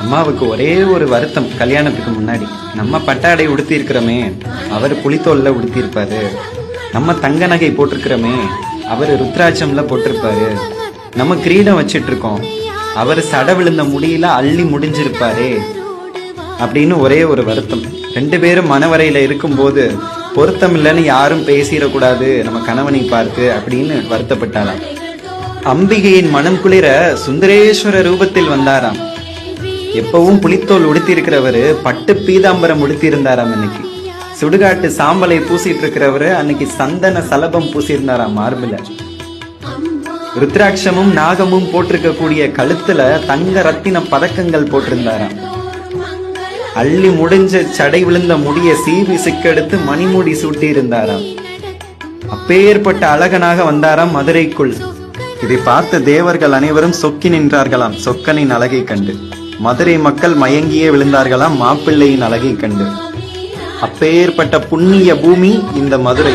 அம்மாவுக்கு ஒரே ஒரு வருத்தம். கல்யாணத்துக்கு முன்னாடி நம்ம பட்டாடை உடுத்தி இருக்கிறோமே, அவர் புலித்தோல்ல உடுத்தி இருப்பாரு. நம்ம தங்க நகை போட்டிருக்கிறோமே, அவர் ருத்ராட்சம்ல போட்டிருப்பாரு. நம்ம கிரீடம் வச்சிட்டு இருக்கோம், அவர் சட விழுந்த முடியல அள்ளி முடிஞ்சிருப்பாரே அப்படின்னு ஒரே ஒரு வருத்தம். 2 பேரும் மனவரையில இருக்கும்போது பொருத்தம் இல்லைன்னு யாரும் பேசிடக்கூடாது நம்ம கணவனை பார்த்து அப்படின்னு வருத்தப்பட்டாராம். அம்பிகையின் மனம் குளிர சுந்தரேஸ்வர ரூபத்தில் வந்தாராம். எப்பவும் புலித்தோல் உடுத்தி இருக்கிறவரு பட்டு பீதாம்பரம் உடுத்தி இருந்தாராம். இன்னைக்கு சுடுகாட்டு சாம்பலை பூசிட்டு இருக்கிறவரு அன்னைக்கு சந்தன சலபம் பூசி இருந்தாராம் மார்பில. ருத்ராட்சமும் நாகமும் போட்டிருக்க கூடிய கழுத்துல தங்க ரத்தின பதக்கங்கள் போட்டிருந்தாராம். அள்ளி முடிஞ்ச சடை விழுந்த முடிய சீவி சிக்கெடுத்து மணிமுடி சூட்டி இருந்தாராம். அப்பேற்பட்ட அழகனாக வந்தாராம் மதுரைக்குள். இதை பார்த்த தேவர்கள் அனைவரும் சொக்கி நின்றார்களாம் சொக்கனின் அழகை கண்டு. மதுரை மக்கள் மயங்கியே விழுந்தார்களாம் மாப்பிள்ளையின் அழகை கண்டு. அப்பேற்பட்ட புண்ணிய பூமி இந்த மதுரை.